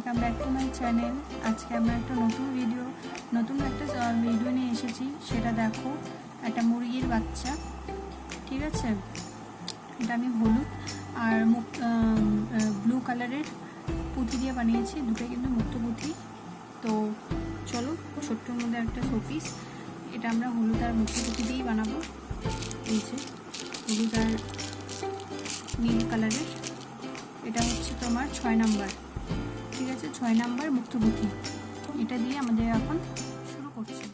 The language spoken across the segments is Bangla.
Welcome back to my channel. আজকে আমরা একটা নতুন ভিডিও নিয়ে এসেছি। সেটা দেখো, একটা মুরগির বাচ্চা। ঠিক আছে, এটা আমি হলুদ আর ব্লু কালারের পুঁথি দিয়ে বানিয়েছি, দুটোই কিন্তু মুক্ত পুঁথি। তো চলো, ছোট্টর মধ্যে একটা শোপিস। এটা আমরা হলুদ আর মুক্ত পুঁথি দিয়েই বানাবো। এই যে হলুদ আর নীল কালারের, এটা হচ্ছে তোমার 6 নাম্বার। ঠিক আছে, 6 নাম্বার মুক্ত পুঁথি। এটা দিয়ে আমাদের এখন শুরু করছি।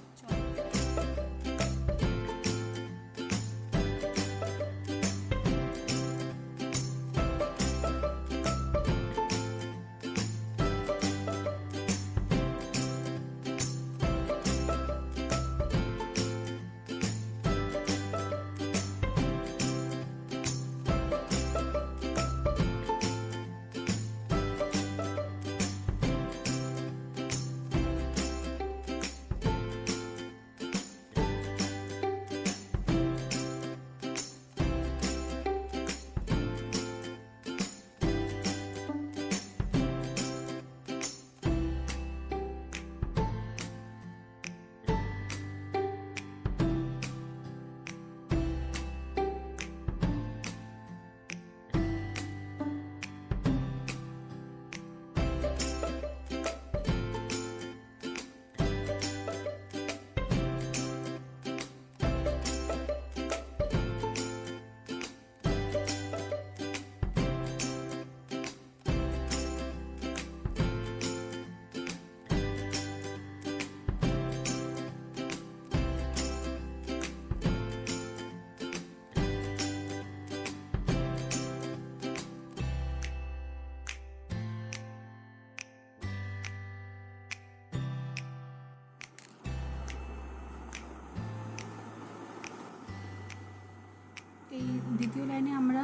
এই দ্বিতীয় লাইনে আমরা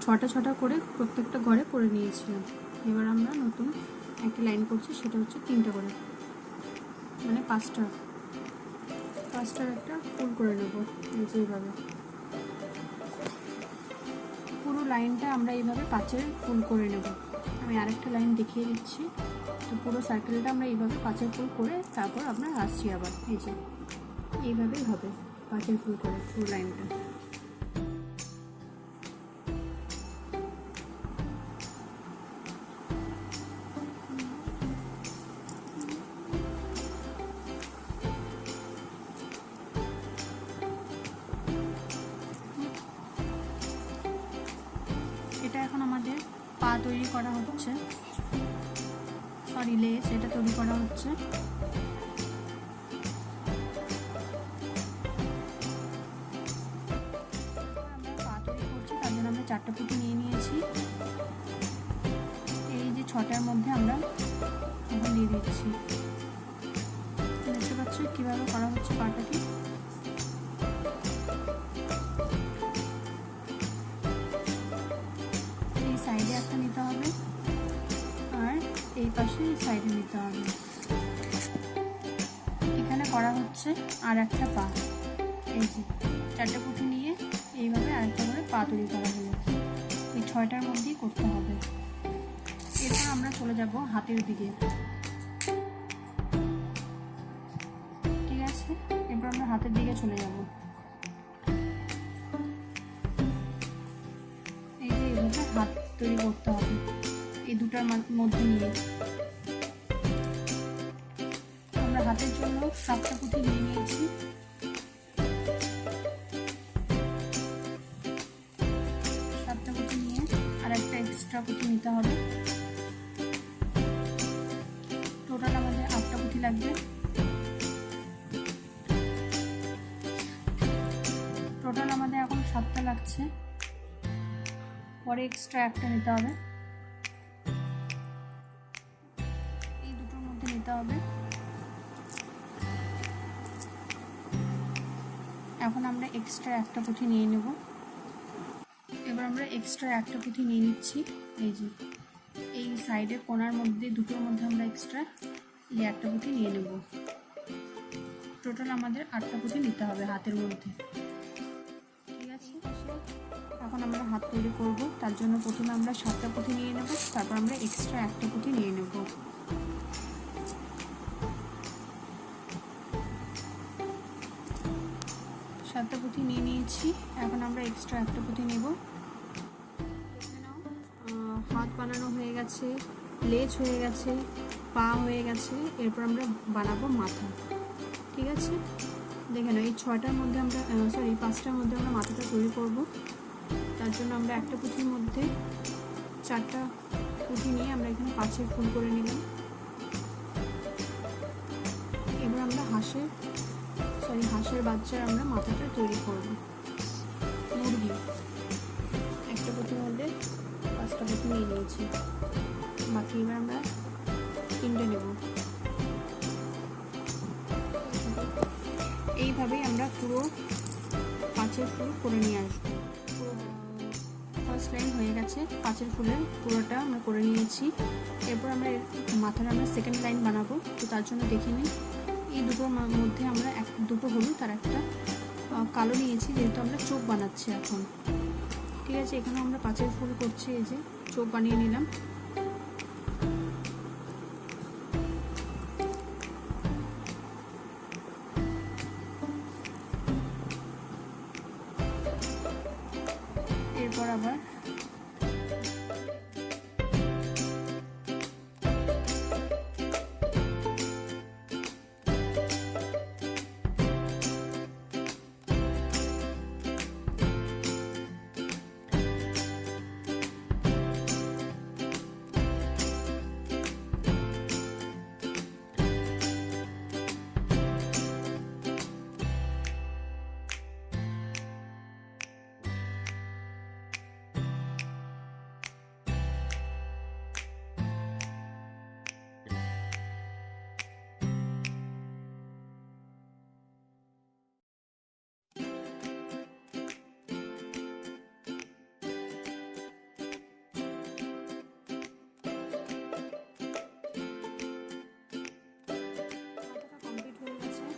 6টা করে প্রত্যেকটা ঘরে করে নিয়েছিলাম। এবার আমরা নতুন একটা লাইন করছি, সেটা হচ্ছে 3টা করে, মানে 5টার একটা ফুল করে নেব। এইভাবে পুরো লাইনটা আমরা এইভাবে 5-এর ফুল করে নেব। আমি আরেকটা লাইন দেখিয়ে দিচ্ছি। তো পুরো সার্কেলটা আমরা এইভাবে 5-এর ফুল করে তারপর আমরা আসছি আবার। এই যে এইভাবেই হবে 5-এর ফুল করে পুরো লাইনটা। এটা এখন আমাদের পা তৈরি করা হচ্ছে, লেস এটা তৈরি করা হচ্ছে। আমরা পা তৈরি করছি, তার জন্য আমরা 4টা পুঁথি নিয়ে নিয়েছি। এই যে 6টার মধ্যে আমরা এখন দিয়ে দিচ্ছি। দেখতে পাচ্ছ কীভাবে করা হচ্ছে পাটাকে। সাইডে একটা নিতে হবে আর এই পাশে সাইডে নিতে হবে। এখানে করা হচ্ছে আর একটা পা। এই যে 4টা পুঁথি নিয়ে এইভাবে আরেকটা করে পা তৈরি করা হলো। এই 6টার মধ্যেই করতে হবে। এরপর আমরা চলে যাব হাতের দিকে। ঠিক আছে, এরপর আমরা হাতের দিকে চলে যাব। এই যে এইভাবে হাত তৈরি করতে হবে এই দুটার মধ্যে নিয়ে। আমরা হাতের জন্য 7টা পুঁথি নিয়ে নিয়েছি। 7টা পুঁথি নিয়ে আর একটা এক্সট্রা পুঁথি নিতে হবে। টোটাল আমাদের 8টা পুঁথি লাগবে। টোটাল আমাদের এখন 7টা লাগছে, পরে এক্সট্রা একটা নিতে হবে। এই দুটোর মধ্যে নিতে হবে। এখন আমরা এক্সট্রা একটা পুঁথি নিয়ে নেব। এবার আমরা এক্সট্রা একটা পুঁথি নিয়ে নিচ্ছি। এই যে এই সাইডের কোণার মধ্যে দুটোর মধ্যে আমরা এক্সট্রা এই একটা পুঁথি নিয়ে নেব। টোটাল আমাদের 8টা পুঁথি নিতে হবে হাতের মধ্যে। ঠিক আছে, এখন এখন আমরা হাত তৈরি করব। তার জন্য প্রথমে আমরা 7টা পুঁথি নিয়ে নেব, তারপর আমরা এক্সট্রা একটা পুঁথি নিয়ে নেব। সাতটা পুঁথি নিয়ে নিয়েছি, এখন আমরা এক্সট্রা একটা পুঁথি নেব। হাত বানানো হয়ে গেছে, লেজ হয়ে গেছে, পা হয়ে গেছে, এরপর আমরা বানাবো মাথা। ঠিক আছে, দেখে নাও এই 6টার মধ্যে আমরা 5টার মধ্যে আমরা মাথাটা তৈরি করব। তার জন্য আমরা একটা পুঁথির মধ্যে 4টা পুঁথি নিয়ে আমরা এখানে পাঁচের ফুল করে নিলাম। এবার আমরা হাঁসের বাচ্চার আমরা মাথাটা তৈরি করব। মুরগি একটা পুঁথির মধ্যে 5টা পুঁথি নিয়ে নিয়েছি, বাকি এবার আমরা 3টে নেব। এইভাবেই আমরা পুরো 5এর ফুল করে নিয়ে আসবো। ফার্স্ট লাইন হয়ে গেছে, 5এর ফুলের পুরোটা আমরা করে নিয়েছি। এরপর আমরা মাথার আমরা সেকেন্ড লাইন বানাবো। তো তার জন্য দেখে নিই, এই দুটোর মধ্যে আমরা দুটো হলুদ আর একটা কালো নিয়েছি, যেহেতু আমরা চোখ বানাচ্ছি এখন। ঠিক আছে, এখানে আমরা 5এর ফুল করছি, এই যে চোখ বানিয়ে নিলাম। এরপর আবার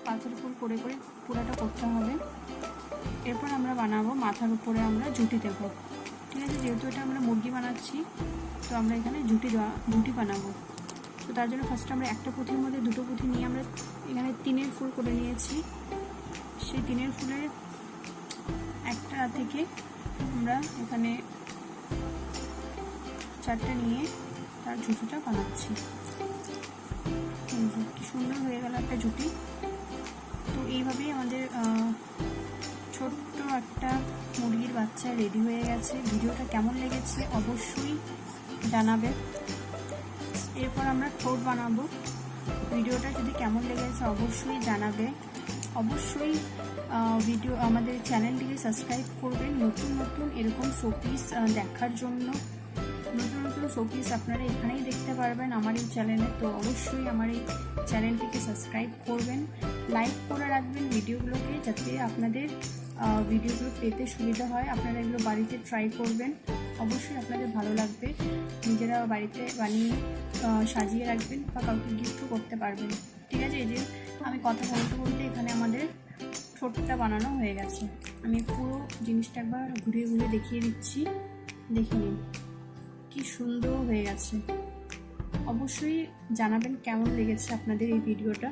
পাঁচের ফুল করে করে পুরোটা করতে হবে। এরপর আমরা বানাবো মাথার উপরে আমরা জুটি দেবো। ঠিক আছে, যেহেতু এটা আমরা মুরগি বানাচ্ছি, তো আমরা এখানে জুটি বানাবো। তো তার জন্য ফার্স্ট আমরা একটা পুঁথির মধ্যে দুটো পুঁথি নিয়ে আমরা এখানে 3এর ফুল করে নিয়েছি। সেই 3এর ফুলের একটা থেকে আমরা এখানে 4টে নিয়ে তার জুটিটা বানাচ্ছি। কি সুন্দর হয়ে গেল একটা জুটি। তো এইভাবেই আমাদের ছোট্ট একটা মুরগির বাচ্চা রেডি হয়ে গেছে। ভিডিওটা কেমন লেগেছে অবশ্যই জানাবে। এরপর আমরা ঠোঁট বানাবো। ভিডিওটা যদি কেমন লেগেছে অবশ্যই জানাবে। অবশ্যই ভিডিও আমাদের চ্যানেলটিকে সাবস্ক্রাইব করবেন নতুন নতুন এরকম শোপিস দেখার জন্য। নতুন নতুন শোপিস আপনারা এখানেই দেখতে পারবেন আমার এই চ্যানেলে। তো অবশ্যই আমার এই চ্যানেলটিকে সাবস্ক্রাইব করবেন, লাইক করে রাখবেন ভিডিওগুলোকে, যাতে আপনাদের ভিডিওগুলো পেতে সুবিধা হয়। আপনারা এগুলো বাড়িতে ট্রাই করবেন, অবশ্যই আপনাদের ভালো লাগবে। নিজেরা বাড়িতে বানিয়ে সাজিয়ে রাখবেন বা কাউকে গিফটও করতে পারবেন। ঠিক আছে, এই যে আমি কথা বলতে বলতে এখানে আমাদের ঠোঁটটা বানানো হয়ে গেছে। আমি পুরো জিনিসটা একবার ঘুরিয়ে ঘুরিয়ে দেখিয়ে দিচ্ছি, দেখে নিন কি সুন্দর হয়ে গেছে। অবশ্যই জানাবেন কেমন লেগেছে আপনাদের এই ভিডিওটা।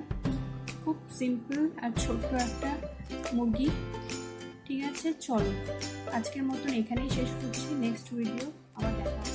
খুব সিম্পল আর ছোট্ট একটা মুরগি। ঠিক আছে, চলো আজকের মতন এখানেই শেষ করছি। নেক্সট ভিডিও আবার দেখা হবে।